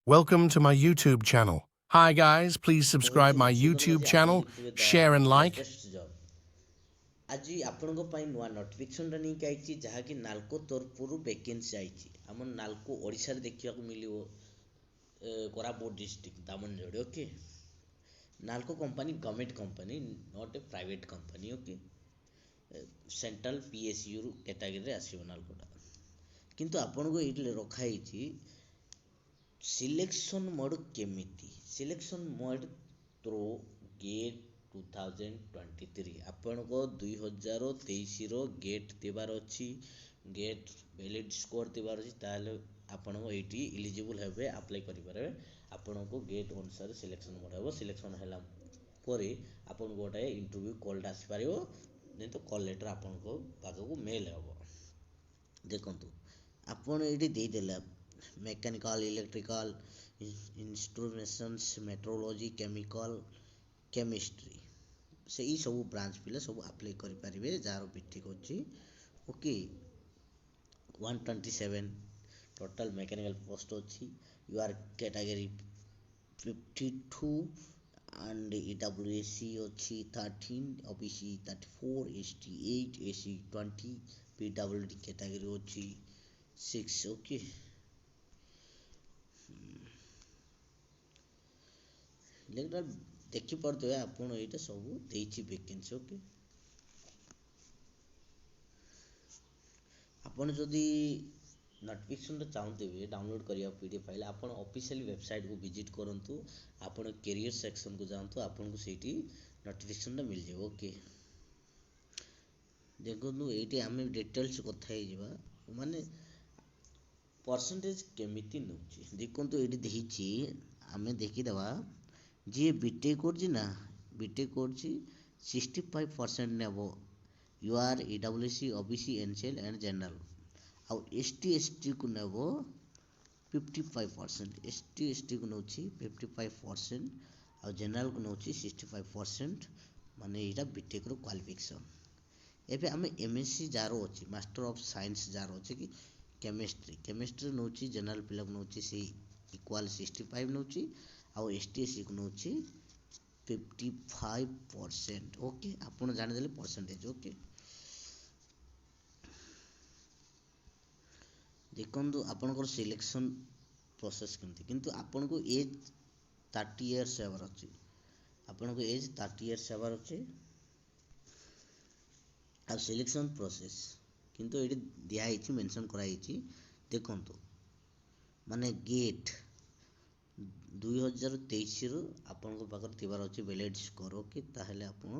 Welcome to my YouTube channel. Hi guys, please subscribe my YouTube channel, share and like. ଆଜି ଆପଣଙ୍କ ପାଇଁ ନୂଆ ନୋଟିଫିକେସନଟା ନେଇକି ଆଇଛି ଯାହାକି ନାଲକୋ ତରଫରୁ ଭେକେନ୍ସି ଆଇଛି। ଆମ ନାଲକୋ ଓଡ଼ିଶାରେ ଦେଖିବାକୁ ମିଳିବ Koraput district Damanjodi. Okay, NALCO company government company, not a private company. Okay, central PSUରୁ କ୍ୟାଟାଗୋରୀରେ ଆସିବ ନାଲକୋଟା। କିନ୍ତୁ ଆପଣଙ୍କୁ ଏଇଠି ରଖା ହେଇଛି ସିଲେକ୍ସନ୍ ମୋଡ଼ କେମିତି। ସିଲେକ୍ସନ୍ ମୋଡ଼ ଥ୍ରୋ ଗେଟ୍ 2023 ଆପଣଙ୍କ 2023ର ଗେଟ୍ ଦେବାର ଅଛି, ଗେଟ୍ ଭ୍ୟାଲିଡ୍ ସ୍କୋର ଦେବାର ଅଛି, ତାହେଲେ ଆପଣଙ୍କ ଏଇଠି ଇଲିଜିବୁଲ୍ ହେବେ, ଆପ୍ଲାଏ କରିପାରିବେ। ଆପଣଙ୍କୁ ଗେଟ୍ ଅନୁସାରେ ସିଲେକ୍ସନ୍ ମୋଡ଼ ହେବ। ସିଲେକ୍ସନ୍ ହେଲା ପରେ ଆପଣଙ୍କୁ ଗୋଟେ ଇଣ୍ଟରଭ୍ୟୁ କଲ୍ଟା ଆସିପାରିବ, ଯେହେତୁ କଲ୍ ଲେଟର୍ ଆପଣଙ୍କ ପାଖକୁ ମେଲ୍ ହେବ। ଦେଖନ୍ତୁ ଆପଣ ଏଇଠି ଦେଇଦେଲେ mechanical, electrical, instrumentations, metrology, chemical, chemistry, ସେଇ ସବୁ ବ୍ରାଞ୍ଚ ପିଲା ସବୁ ଆପ୍ଲାଏ କରିପାରିବେ ଯାହାର ବିଟେକ୍ ଅଛି। ଓକେ, 127 ଟୋଟାଲ ମେକାନିକାଲ ପୋଷ୍ଟ ଅଛି। ୟୁଆର୍ କ୍ୟାଟାଗୋରୀ 52 and EWSC ଅଛି 13, OBC 34, ST 8, SC 20, PWD category ଅଛି 6। ଓକେ, ଦେଖିପାରୁଥିବେ ଆପଣ ଏଇଟା ସବୁ ଦେଇଛି ଭେକେନ୍ସି। ଓକେ, ଆପଣ ଯଦି ନୋଟିଫିକେସନଟା ଚାହୁଁଥିବେ ଡାଉନଲୋଡ଼ କରିବା PDF ଫାଇଲ୍, ଆପଣ ଅଫିସିଆଲି ୱେବସାଇଟ୍କୁ ଭିଜିଟ୍ କରନ୍ତୁ, ଆପଣ କ୍ୟାରିୟର ସେକ୍ସନକୁ ଯାଆନ୍ତୁ, ଆପଣଙ୍କୁ ସେଇଠି ନୋଟିଫିକେସନଟା ମିଳିଯିବ। ଓକେ, ଦେଖନ୍ତୁ ଏଇଠି ଆମେ ଡିଟେଲ୍ସ କଥା ହେଇଯିବା, ମାନେ ପରସେଣ୍ଟେଜ କେମିତି ନେଉଛି। ଦେଖନ୍ତୁ ଏଇଠି ଦେଇଛି, ଆମେ ଦେଖିଦେବା। ଯିଏ ବିଟେକ୍ କରୁଛି ନା, ବିଟେକ୍ କରୁଛି 65% ନେବ UR, EWC, OBC, NCL and general. ଆଉ ST ST କୁ ନେବ 55%। ST ST କୁ ନେଉଛି 55%, ଆଉ ଜେନେରାଲକୁ ନେଉଛି 65%। ମାନେ ଏଇଟା ବିଟେକ୍ର କ୍ୱାଲିଫିକେସନ୍। ଏବେ ଆମେ MSc ଯାହାର ଅଛି, ମାଷ୍ଟର ଅଫ୍ ସାଇନ୍ସ ଯାହାର ଅଛି କି କେମିଷ୍ଟ୍ରି ନେଉଛି, ଜେନେରାଲ ପିଲାକୁ ନେଉଛି ସେଇ ଇକ୍ୱାଲ୍ 65 ନେଉଛି, ଆଉ ST SC କୁ ନେଉଛି 55%। ଓକେ, ଆପଣ ଜାଣିଦେଲେ ପରସେଣ୍ଟେଜ। ଓକେ, ଦେଖନ୍ତୁ ଆପଣଙ୍କର ସିଲେକ୍ସନ୍ ପ୍ରୋସେସ୍ କେମିତି। କିନ୍ତୁ ଆପଣଙ୍କୁ ଏଜ୍ 30 ଇୟର୍ସ ହେବାର ଅଛି, ଆପଣଙ୍କୁ ଏଜ୍ 30 ଇୟର୍ସ ହେବାର ଅଛି। ଆଉ ସିଲେକ୍ସନ୍ ପ୍ରୋସେସ୍ କିନ୍ତୁ ଏଇଠି ଦିଆହେଇଛି, ମେନସନ୍ କରାହେଇଛି। ଦେଖନ୍ତୁ ମାନେ ଗେଟ୍ 2023ରୁ ଆପଣଙ୍କ ପାଖରେ ଥିବାର ଅଛି ଭ୍ୟାଲିଡ୍ ସ୍କୋର। ଓକେ, ତାହେଲେ ଆପଣ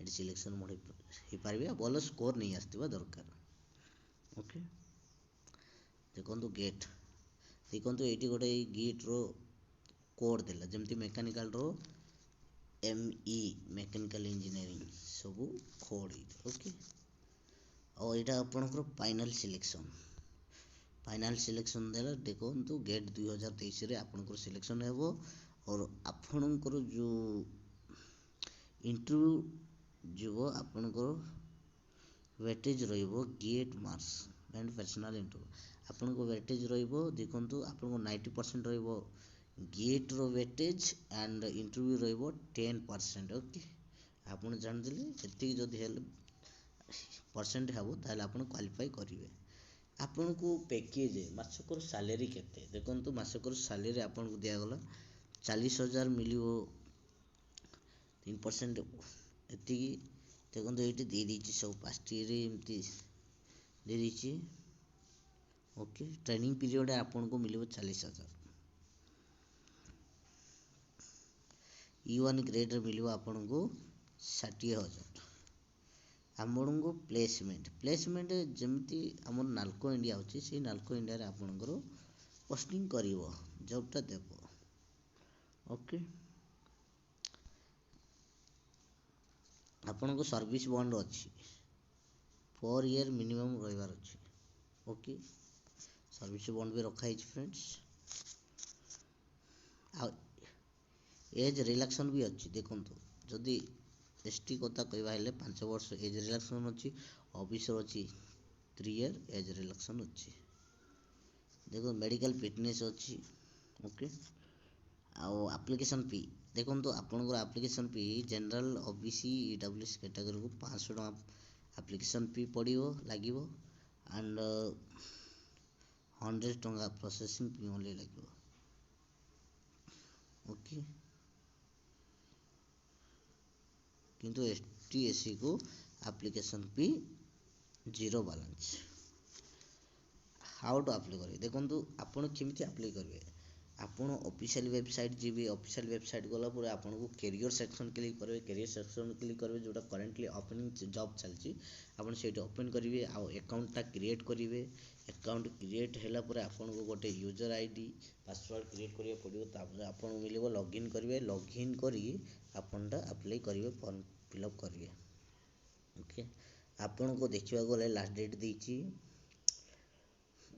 ଏଠି ସିଲେକ୍ସନ୍ ମୋଡ଼ ହେଇପାରିବେ, ଆଉ ଭଲ ସ୍କୋର ନେଇ ଆସିଥିବା ଦରକାର। ଓକେ, ଦେଖନ୍ତୁ ଗେଟ୍, ଦେଖନ୍ତୁ ଏଇଠି ଗୋଟେ ଏଇ ଗେଟ୍ର କୋଡ଼୍ ଦେଲା, ଯେମିତି ମେକାନିକାଲର ME ମେକାନିକାଲ ଇଞ୍ଜିନିୟରିଂ ସବୁ କୋଡ଼୍ ହେଇଛି। ଓକେ, ଆଉ ଏଇଟା ଆପଣଙ୍କର ଫାଇନାଲ୍ ସିଲେକ୍ସନ୍ ଦେଲା। ଦେଖନ୍ତୁ ଗେଟ୍ 2023ରେ ଆପଣଙ୍କର ସିଲେକ୍ସନ୍ ହେବ, ଆଉ ଆପଣଙ୍କର ଯେଉଁ ଇଣ୍ଟରଭ୍ୟୁ ଯିବ, ଆପଣଙ୍କର ୱେଟେଜ୍ ରହିବ GATE marks and personal interview. ଆପଣଙ୍କ ୱେଟେଜ୍ ରହିବ, ଦେଖନ୍ତୁ ଆପଣଙ୍କ 90% ରହିବ ଗେଟ୍ର ୱେଟେଜ୍ ଆଣ୍ଡ ଇଣ୍ଟରଭ୍ୟୁ ରହିବ 10%। ଓକେ, ଆପଣ ଜାଣିଦେଲେ ଏତିକି ଯଦି ହେଲେ ପରସେଣ୍ଟ ହେବ, ତାହେଲେ ଆପଣ କ୍ୱାଲିଫାଇ କରିବେ। ଆପଣଙ୍କୁ ପ୍ୟାକେଜ୍ ମାସକର ସାଲେରୀ କେତେ। ଦେଖନ୍ତୁ ମାସକର ସାଲେରୀ ଆପଣଙ୍କୁ ଦିଆଗଲା 40,000 ମିଳିବ, 3% ଏତିକି। ଦେଖନ୍ତୁ ଏଇଠି ଦେଇଦେଇଛି ସବୁ ଫାର୍ଷ୍ଟ ଇୟର୍ରେ ଏମିତି ଦେଇଦେଇଛି। ଓକେ, ଟ୍ରେନିଂ ପିରିୟଡ଼ ଆପଣଙ୍କୁ ମିଳିବ 40,000। E1 ଗ୍ରେଡ଼୍ରେ ମିଳିବ ଆପଣଙ୍କୁ 60,000। ଆପଣଙ୍କୁ ପ୍ଲେସମେଣ୍ଟ ଯେମିତି ଆମର ନାଲକୋ ଇଣ୍ଡିଆ ଅଛି, ସେଇ ନାଲକୋ ଇଣ୍ଡିଆରେ ଆପଣଙ୍କର ପୋଷ୍ଟିଂ କରିବ, ଜବ୍ଟା ଦେବ। ଓକେ, ଆପଣଙ୍କ ସର୍ଭିସ୍ ବଣ୍ଡ ଅଛି, 4 ଇୟର୍ ମିନିମମ୍ ରହିବାର ଅଛି। ଓକେ, ସର୍ଭିସ୍ ବଣ୍ଡ ବି ରଖା ହେଇଛି ଫ୍ରେଣ୍ଡସ୍। ଆଉ ଏଜ୍ ରିଲାକ୍ସନ୍ ବି ଅଛି। ଦେଖନ୍ତୁ ଯଦି ST କଥା କହିବା ହେଲେ 5 ବର୍ଷ ଏଜ୍ ରିଲାକ୍ସନ୍ ଅଛି, OBCର ଅଛି 3 ଇୟର୍ ଏଜ୍ ରିଲାକ୍ସନ୍ ଅଛି। ଦେଖନ୍ତୁ ମେଡ଼ିକାଲ ଫିଟନେସ୍ ଅଛି, ओके आउ आप्लिकेसन फी देखो आपंकर आप्लिकेसन फी जनरल ओबीसी ईडब्ल्यूएस कैटेगरी को 500 टका आप्लिकेसन फी पड़ो लगे एंड 100 टका प्रोसेसिंग फी ओनली लगे ओके किंतु एसटी एससी को application fee zero balance how to apply करेंगे देखो आपड़ केमी अप्लाई करेंगे आपन ऑफिशियल वेबसाइट जी ऑफिशियल वेबसाइट गला पर आपन को कैरियर सेक्शन क्लिक करेंगे कैरियर सेक्शन क्लिक करेंगे जोटा करेंटली ओपनिंग जॉब चलती आपन से ओपन करेंगे आ अकाउंटटा क्रिएट करेंगे अकाउंट क्रिएट हैला पर आपन को गोटे यूजर आईडी पासवर्ड क्रिएट करिया पड़ो तापर आपन मिलिबो लॉगिन करेंगे लॉगिन करी आपनटा अप्लाई करेंगे फॉर्म फिलअप करेंगे ओके आपन को देखा गले लास्ट डेट देती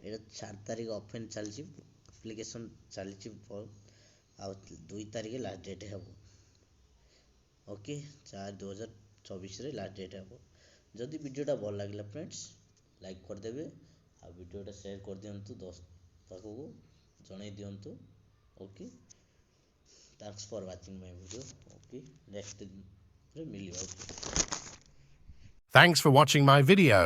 এটা 4 तारीख ओपन चलची एप्लिकेशन चलची आ 2 तारीख लास्ट डेट है ओके 4/2024 रे लास्ट डेट है जदि वीडियोटा भल लगे फ्रेंड्स लाइक करदेवे आ वीडियोटा शेयर कर दियंतु दोस्त पाखु जणाई दियंतु okay thanks for watching my video okay next रे मिलियो Thanks for watching my video.